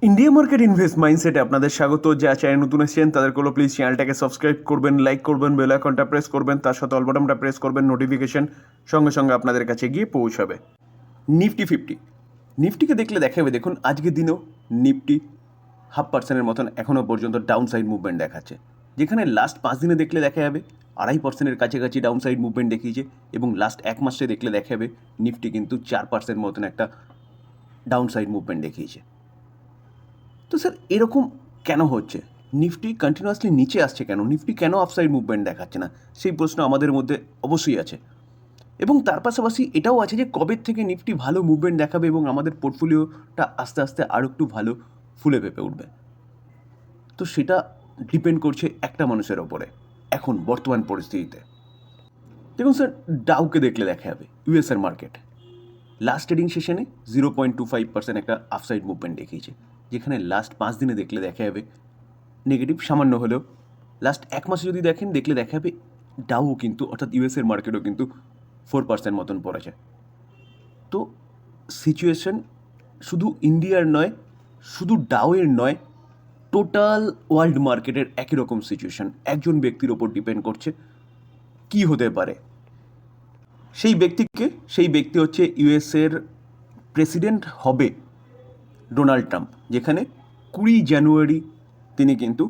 India market invest মাইন্ডসেটে আপনাদের স্বাগত। যা চ্যানেল নতুন এসেছেন তাদেরগুলো প্লিজ চ্যানেলটাকে সাবস্ক্রাইব করবেন, লাইক করবেন, বেল আইকনটা প্রেস করবেন, তার সাথে অল বাটনটা প্রেস করবেন, নোটিফিকেশন সঙ্গে সঙ্গে আপনাদের কাছে গিয়ে পৌঁছাবে। নিফটিকে দেখলে দেখাবে, দেখুন আজকের দিনেও নিফটি 0.5% মতন এখনও পর্যন্ত ডাউন সাইড মুভমেন্ট দেখাচ্ছে, যেখানে লাস্ট 5 দিনে দেখলে দেখা যাবে 2.5%-এর কাছাকাছি ডাউন সাইড মুভমেন্ট দেখিয়েছে, এবং লাস্ট 1 মাসে দেখলে দেখা যাবে নিফটি কিন্তু 4% মতন একটা ডাউন সাইড মুভমেন্ট দেখিয়েছে। তো স্যার এরকম কেন হচ্ছে? নিফটি কন্টিনিউয়াসলি নিচে আসছে কেন? নিফটি কেন আপসাইড মুভমেন্ট দেখাচ্ছে না? সেই প্রশ্ন আমাদের মধ্যে অবশ্যই আছে, এবং তার পাশাপাশি এটাও আছে যে কবে থেকে নিফটি ভালো মুভমেন্ট দেখাবে এবং আমাদের পোর্টফোলিওটা আস্তে আস্তে আরও একটু ভালো ফুলে ফেঁপে উঠবে। তো সেটা ডিপেন্ড করছে একটা মানুষের ওপরে এখন বর্তমান পরিস্থিতিতে। দেখুন স্যার, ডাউকে দেখলে দেখা যাবে ইউএসের মার্কেট লাস্ট ট্রেডিং সেশনে 0.25% একটা আপসাইড মুভমেন্ট দেখিয়েছে, যেখানে লাস্ট 5 দিনে দেখলে দেখা যাবে নেগেটিভ সামান্য হলেও। লাস্ট 1 মাসে যদি দেখলে দেখা যাবে ডাউ কিন্তু, অর্থাৎ ইউএসের মার্কেটও কিন্তু 4% মতন পড়েছে। তো সিচুয়েশন শুধু ইন্ডিয়ার নয়, শুধু ডাউয়ের নয়, টোটাল ওয়ার্ল্ড মার্কেটের একই রকম সিচুয়েশন। একজন ব্যক্তির ওপর ডিপেন্ড করছে কি হতে পারে। সেই ব্যক্তি হচ্ছে ইউএসের প্রেসিডেন্ট হবে ডোনাল্ড ট্রাম্প, যেখানে 20 জানুয়ারি তিনি কিন্তু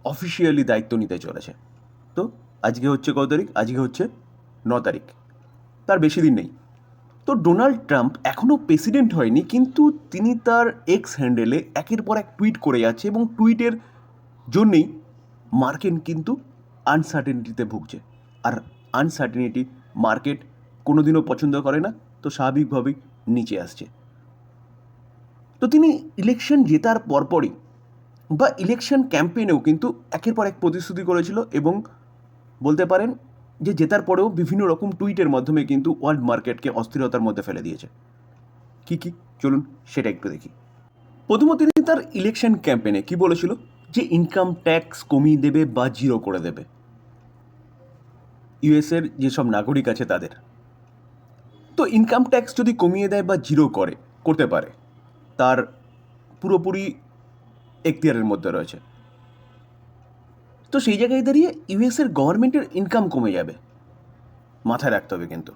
অফিসিয়ালি দায়িত্ব নিতে চলেছে। তো আজকে হচ্ছে কত তারিখ? আজকে হচ্ছে 9 তারিখ, তার বেশি দিন নেই। তো ডোনাল্ড ট্রাম্প এখনও প্রেসিডেন্ট হয়নি, কিন্তু তিনি তার এক্স হ্যান্ডেলে একের পর এক টুইট করে যাচ্ছে, এবং টুইটের জন্যেই মার্কেট কিন্তু আনসার্টেনিটিতে ভুগছে। আর আনসার্টেনিটি মার্কেট কোনোদিনও পছন্দ করে না, তো স্বাভাবিকভাবেই নিচে আসছে। তো তিনি ইলেকশন জেতার পরপরই বা ইলেকশন ক্যাম্পেইনেও কিন্তু একের পর এক প্রতিশ্রুতি করেছিল, এবং বলতে পারেন যে জেতার পরেও বিভিন্ন রকম টুইটের মাধ্যমে কিন্তু ওয়ার্ল্ড মার্কেটকে অস্থিরতার মধ্যে ফেলে দিয়েছে। কি চলুন সেটা একটু দেখি। প্রথমত তিনি তার ইলেকশন ক্যাম্পেইনে কি বলেছিল, যে ইনকাম ট্যাক্স কমিয়ে দেবে বা জিরো করে দেবে ইউএসের যেসব নাগরিক আছে তাদের। তো ইনকাম ট্যাক্স যদি কমিয়ে দেয় বা জিরো করতে পারে, তার পুরোপুরি এখতিয়ারের মধ্যে রয়েছে। তো সেই জায়গায় দাঁড়িয়ে ইউএসের গভর্নমেন্টের ইনকাম কমে যাবে, মাথায় রাখতে হবে। কিন্তু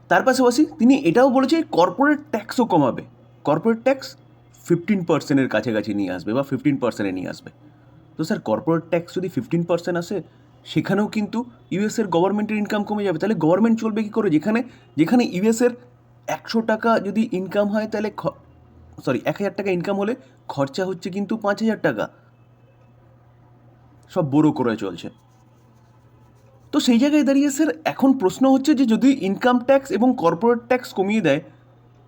তার পাশাপাশি তিনি এটাও বলেছে কর্পোরেট ট্যাক্সও কমাবে। কর্পোরেট ট্যাক্স 15%-এর কাছাকাছি নিয়ে আসবে বা 15%-এ নিয়ে আসবে। তো স্যার, কর্পোরেট ট্যাক্স যদি 15% আসে, সেখানেও কিন্তু ইউএসের গভর্নমেন্টের ইনকাম কমে যাবে। তাহলে গভর্নমেন্ট চলবে কী করে? যেখানে ইউএসের 100 টাকা যদি ইনকাম হয়, তাহলে 1000 টাকা ইনকাম হলে খরচা হচ্ছে কিন্তু 5000 টাকা। সব বড়ো করে চলছে। তো সেই জায়গায় দাঁড়িয়ে স্যার এখন প্রশ্ন হচ্ছে যে যদি ইনকাম ট্যাক্স এবং কর্পোরেট ট্যাক্স কমিয়ে দেয়,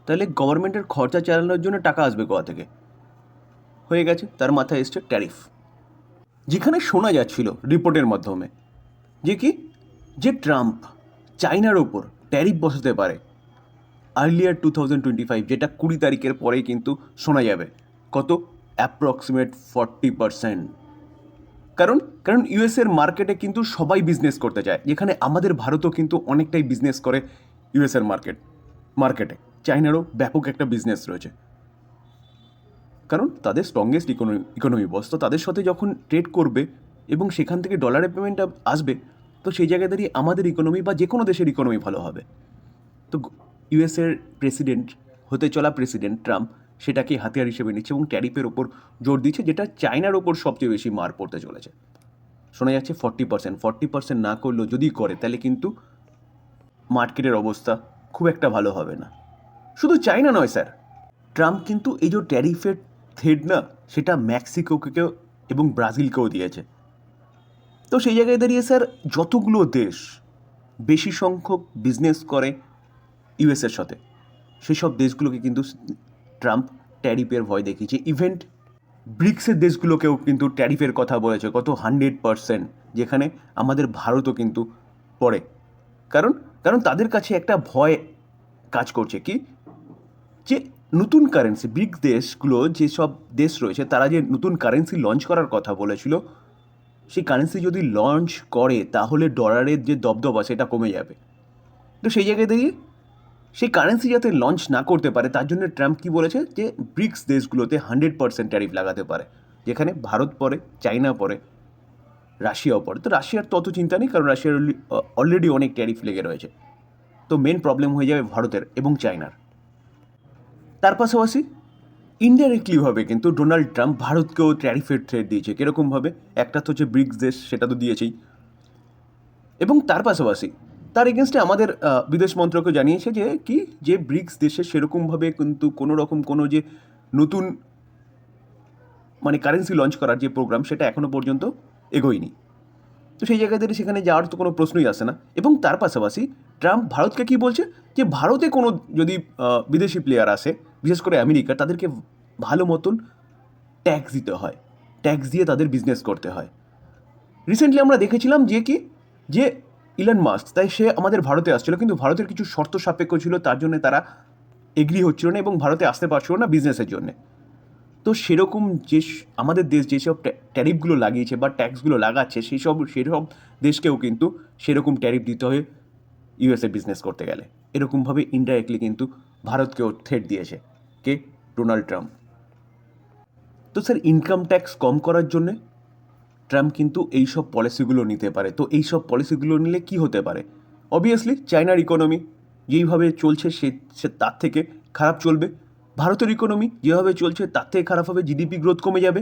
তাহলে গভর্নমেন্টের খরচা চালানোর জন্য টাকা আসবে কোথা থেকে? হয়ে গেছে, তার মাথায় এসছে ট্যারিফ। যেখানে শোনা যাচ্ছিল রিপোর্টের মাধ্যমে যে ট্রাম্প চায়নার ওপর ট্যারিফ বসাতে পারে আর্লিয়ার 2025, যেটা 20 তারিখের পরেই কিন্তু শোনা যাবে। কত? অ্যাপ্রক্সিমেট 40%। কারণ ইউএসের মার্কেটে কিন্তু সবাই বিজনেস করতে চায়, যেখানে আমাদের ভারতও কিন্তু অনেকটাই বিজনেস করে ইউএসের মার্কেটে। চায়নারও ব্যাপক একটা বিজনেস রয়েছে, কারণ তাদের স্ট্রংগেস্ট ইকোনমি বস। তো তাদের সাথে যখন ট্রেড করবে এবং সেখান থেকে ডলারের পেমেন্ট আসবে, তো সেই জায়গায় দাঁড়িয়ে আমাদের ইকোনমি বা যে কোনো দেশের ইকোনমি ভালো হবে। তো ইউএসের হতে চলা প্রেসিডেন্ট ট্রাম্প সেটাকে হাতিয়ার হিসেবে নিচ্ছে এবং ট্যারিফের ওপর জোর দিচ্ছে, যেটা চায়নার ওপর সবচেয়ে বেশি মার পড়তে চলেছে। শোনা যাচ্ছে 40% না করলেও যদি করে, তাহলে কিন্তু মার্কেটের অবস্থা খুব একটা ভালো হবে না। শুধু চায়না নয় স্যার, ট্রাম্প কিন্তু এই যে ট্যারিফের থ্রেড না, সেটা মেক্সিকোকেও এবং ব্রাজিলকেও দিয়েছে। তো সেই জায়গায় দাঁড়িয়ে স্যার যতগুলো দেশ বেশি সংখ্যক বিজনেস করে ইউএসের সাথে, সেসব দেশগুলোকে কিন্তু ট্রাম্প ট্যারিফের ভয় দেখিয়েছে। ইভেন্ট ব্রিক্সের দেশগুলোকেও কিন্তু ট্যারিফের কথা বলেছে, কত 100%, যেখানে আমাদের ভারতও কিন্তু পড়ে। কারণ তাদের কাছে একটা ভয় কাজ করছে কি, যে নতুন কারেন্সি, ব্রিক্স দেশগুলো যেসব দেশ রয়েছে তারা যে নতুন কারেন্সি লঞ্চ করার কথা বলেছিল, সেই কারেন্সি যদি লঞ্চ করে তাহলে ডলারের যে দবদবা সেটা কমে যাবে। তো সেই জায়গায় দাঁড়িয়ে সেই কারেন্সি যাতে লঞ্চ না করতে পারে তার জন্য ট্রাম্প কি বলেছে যে ব্রিক্স দেশগুলোতে 100% ট্যারিফ লাগাতে পারে, যেখানে ভারত পড়ে, চায়না পড়ে, রাশিয়াও পড়ে। তো রাশিয়ার তত চিন্তা নেই, কারণ রাশিয়ার অলরেডি অনেক ট্যারিফ লেগে রয়েছে। তো মেন প্রবলেম হয়ে যাবে ভারতের এবং চায়নার। তার পাশাপাশি ইনডাইরেক্টলিভাবে কিন্তু ডোনাল্ড ট্রাম্প ভারতকেও ট্যারিফের থ্রেট দিয়েছে। কীরকমভাবে? একটা তো হচ্ছে ব্রিক্স দেশ, সেটা তো দিয়েছেই, এবং তার পাশাপাশি তার এগেনস্টে আমাদের বিদেশ মন্ত্রকও জানিয়েছে যে ব্রিক্স দেশে সেরকমভাবে কিন্তু কোনো রকম কোনো যে নতুন মানে কারেন্সি লঞ্চ করার যে প্রোগ্রাম, সেটা এখনও পর্যন্ত এগোয়নি। তো সেই জায়গায় থেকে সেখানে যাওয়ার তো কোনো প্রশ্নই আসে না। এবং তার পাশাপাশি ট্রাম্প ভারতকে কি বলছে, যে ভারতে কোনো যদি বিদেশি প্লেয়ার আসে, বিশেষ করে আমেরিকা, তাদেরকে ভালো মতন ট্যাক্স দিতে হয়, ট্যাক্স দিয়ে তাদের বিজনেস করতে হয়। রিসেন্টলি আমরা দেখেছিলাম যে ইলন মাস্ক, তাই সে আমাদের ভারতে আসছিল, কিন্তু ভারতের কিছু শর্ত সাপেক্ষ ছিল, তার জন্য তারা এগ্রি হচ্ছিল না এবং ভারতে আসতে পারছিল না বিজনেসের জন্যে। তো সেরকম যে আমাদের দেশ যেসব ট্যারিফগুলো লাগিয়েছে বা ট্যাক্সগুলো লাগাচ্ছে, সেসব দেশকেও কিন্তু সেরকম ট্যারিফ দিতে হয় ইউএসএ বিজনেস করতে গেলে। এরকমভাবে ইনডাইরেক্টলি কিন্তু ভারতকেও থ্রেট দিয়েছে কে? Donald Trump. তো স্যার, ইনকাম ট্যাক্স কম করার জন্যে ট্রাম্প কিন্তু এইসব পলিসিগুলো নিতে পারে। তো এইসব পলিসিগুলো নিলে কি হতে পারে? অবভিয়াসলি চায়নার ইকোনমি যেইভাবে চলছে সে তার থেকে খারাপ চলবে, ভারতের ইকোনমি যেভাবে চলছে তার থেকে খারাপ হবে, জিডিপি গ্রোথ কমে যাবে।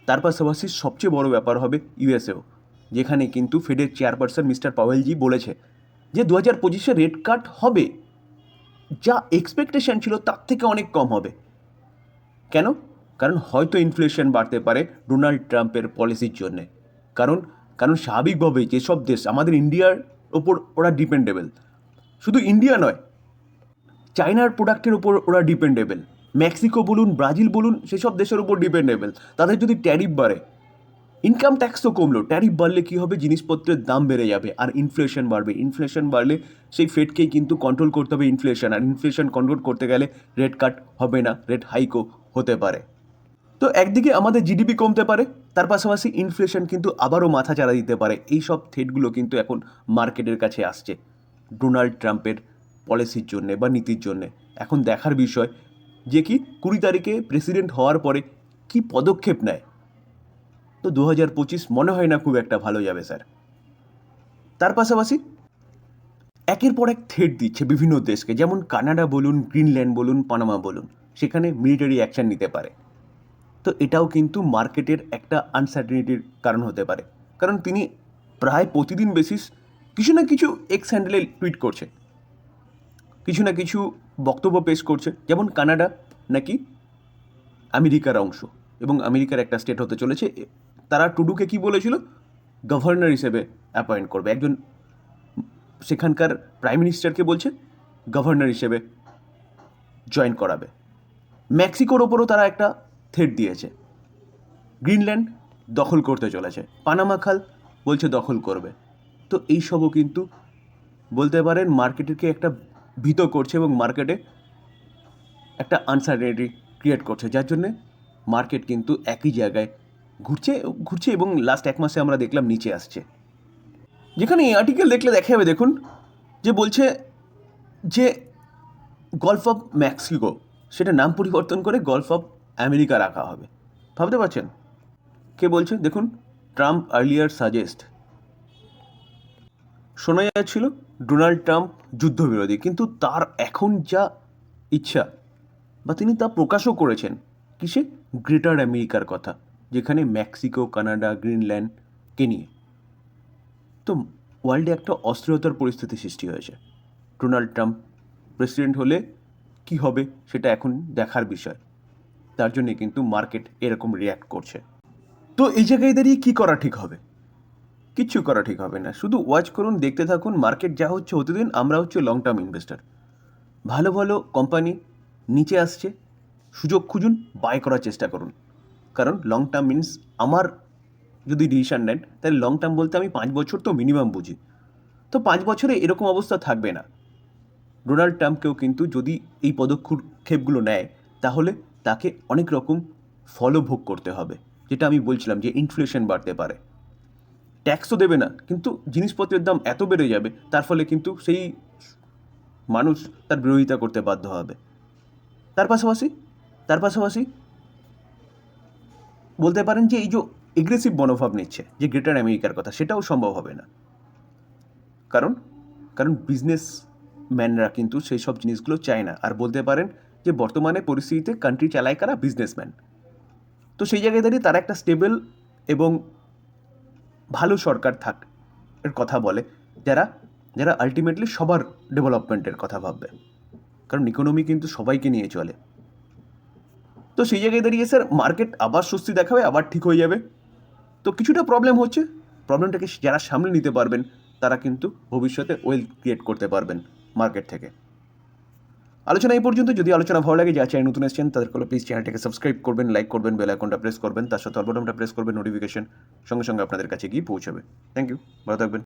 তার পাশাপাশি সবচেয়ে বড় ব্যাপার হবে ইউএসএও, যেখানে কিন্তু ফেডের চেয়ারপারসন মিস্টার পাওয়েলজি বলেছে যে 2025-এ রেট কাট হবে, যা এক্সপেকটেশন ছিল তার থেকে অনেক কম হবে। কেন? কারণ হয়তো ইনফ্লেশন বাড়তে পারে ডোনাল্ড ট্রাম্পের পলিসির জন্যে। কারণ স্বাভাবিকভাবেই যেসব দেশ আমাদের ইন্ডিয়ার ওপর ওরা ডিপেন্ডেবল, শুধু ইন্ডিয়া নয়, চায়নার প্রোডাক্টের ওপর ওরা ডিপেন্ডেবল, মেক্সিকো বলুন, ব্রাজিল বলুন, সেসব দেশের ওপর ডিপেন্ডেবল। তাদের যদি ট্যারিফ বাড়ে, ইনকাম ট্যাক্স তো কমলো, ট্যারিফ বাড়লে কী হবে? জিনিসপত্রের দাম বেড়ে যাবে আর ইনফ্লেশন বাড়বে। ইনফ্লেশন বাড়লে সেই ফেডকেই কিন্তু কন্ট্রোল করতে হবে ইনফ্লেশন, আর ইনফ্লেশন কন্ট্রোল করতে গেলে রেট কাট হবে না, রেট হাইকও হতে পারে। তো একদিকে আমাদের জিডিপি কমতে পারে, তার পাশাপাশি ইনফ্লেশন কিন্তু আবারও মাথা চাড়া দিতে পারে। এই সব থ্রেটগুলো কিন্তু এখন মার্কেটের কাছে আসছে ডোনাল্ড ট্রাম্পের পলিসির জন্যে বা নীতির জন্যে। এখন দেখার বিষয় যে 20 তারিখে প্রেসিডেন্ট হওয়ার পরে কি পদক্ষেপ নেয়। তো 2025 মনে হয় না খুব একটা ভালো যাবে স্যার। তার পাশাপাশি একের পর এক থ্রেট দিচ্ছে বিভিন্ন দেশকে, যেমন কানাডা বলুন, গ্রিনল্যান্ড বলুন, পানামা বলুন, সেখানে মিলিটারি অ্যাকশন নিতে পারে। তো এটাও কিন্তু মার্কেটের একটা আনসার্টেনিটির কারণ হতে পারে, কারণ তিনি প্রায় প্রতিদিন বেসিস কিছু না কিছু এক্স হ্যান্ডেলে টুইট করছে, কিছু না কিছু বক্তব্য পেশ করছে। যেমন কানাডা নাকি আমেরিকার অংশ এবং আমেরিকার একটা স্টেট হতে চলেছে। তারা টুডুকে কি বলেছিল? গভর্নর হিসেবে অ্যাপয়েন্ট করবে, একজন সেখানকার প্রাইম মিনিস্টারকে বলছে গভর্নর হিসেবে জয়েন করাবে। মেক্সিকোর ওপরও তারা একটা থ্রেট দিয়েছে, গ্রিনল্যান্ড দখল করতে চলেছে, পানামা খাল বলছে দখল করবে। তো এইসবও কিন্তু বলতে পারেন মার্কেটকে একটা ভীত করছে এবং মার্কেটে একটা আনসার্টেনিটি ক্রিয়েট করছে, যার জন্যে মার্কেট কিন্তু একই জায়গায় ঘুরছে এবং লাস্ট 1 মাসে আমরা দেখলাম নিচে আসছে। যেখানে এই আর্টিকেল দেখলে দেখা যাবে, দেখুন যে বলছে যে গলফ অফ মেক্সিকো, সেটা নাম পরিবর্তন করে গলফ অফ আমেরিকা রাখা হবে। ভাবতে পারছেন কে বলছে? দেখুন, ট্রাম্প আর্লিয়ার সাজেস্ট। শোনা যাচ্ছিল ডোনাল্ড ট্রাম্প যুদ্ধবিরোধী, কিন্তু তার এখন যা ইচ্ছা বা তিনি তা প্রকাশও করেছেন কিসে? গ্রেটার আমেরিকার কথা, যেখানে মেক্সিকো, কানাডা, গ্রিনল্যান্ডকে নিয়ে। তো ওয়ার্ল্ডে একটা অস্থিরতার পরিস্থিতি সৃষ্টি হয়েছে। ডোনাল্ড ট্রাম্প প্রেসিডেন্ট হলে কি হবে সেটা এখন দেখার বিষয়, তার জন্যে কিন্তু মার্কেট এরকম রিয়্যাক্ট করছে। তো এই জায়গায় দাঁড়িয়ে কী করা ঠিক হবে? কিচ্ছু করা ঠিক হবে না, শুধু ওয়াচ করুন, দেখতে থাকুন, মার্কেট যা হচ্ছে হতে দিন। আমরা হচ্ছে লং টার্ম ইনভেস্টার, ভালো ভালো কোম্পানি নিচে আসছে, সুযোগ খুঁজুন, বাই করার চেষ্টা করুন। কারণ লং টার্ম মিনস, আমার যদি ডিসিশান নেন তাহলে লং টার্ম বলতে আমি 5 বছর তো মিনিমাম বুঝি। তো 5 বছরে এরকম অবস্থা থাকবে না। ডোনাল্ড ট্রাম্পকেও কিন্তু যদি এই পদক্ষেপগুলো নেয়, তাহলে তাকে অনেক রকম ফলও ভোগ করতে হবে, যেটা আমি বলছিলাম যে ইনফ্লেশন বাড়তে পারে, ট্যাক্সও দেবে না, কিন্তু জিনিসপত্রের দাম এত বেড়ে যাবে, তার ফলে কিন্তু সেই মানুষ তার বিরোধিতা করতে বাধ্য হবে। তার পাশাপাশি বলতে পারেন যে এই যে এগ্রেসিভ মনোভাব নিচ্ছে যে গ্রেটার আমেরিকার কথা, সেটাও সম্ভব হবে না। কারণ বিজনেস ম্যানরা কিন্তু সেই সব জিনিসগুলো চায় না। আর বলতে পারেন যে বর্তমানে পরিস্থিতিতে কান্ট্রি চালায় কারা? বিজনেসম্যান। তো সেই জায়গায় দাঁড়িয়ে তারা একটা স্টেবল এবং ভালো সরকার এর কথা বলে, যারা আলটিমেটলি সবার ডেভেলপমেন্টের কথা ভাববে। কারণ ইকোনমি কিন্তু সবাইকে নিয়ে চলে। তো সেই জায়গায় দাঁড়িয়ে স্যার মার্কেট আবার স্বস্তি দেখাবে, আবার ঠিক হয়ে যাবে। তো কিছুটা প্রবলেম হচ্ছে, প্রবলেমটাকে যারা সামলে নিতে পারবেন তারা কিন্তু ভবিষ্যতে ওয়েলথ ক্রিয়েট করতে পারবেন মার্কেট থেকে। আলোচনা এই পর্যন্ত। যদি আলোচনা ভালো লাগে, যা চ্যানেল নতুন এসেছেন তাদের প্লিজ চ্যানেলটাকে সাবস্ক্রাইব করবেন, লাইক করবেন, বেল আইকনটা প্রেস করবেন, তার সাথে অল বাটনটা প্রেস করবেন, নোটিফিকেশন সঙ্গে সঙ্গে আপনাদের কাছে গিয়ে পৌঁছাবে। থ্যাংক ইউ, ভালো থাকবেন।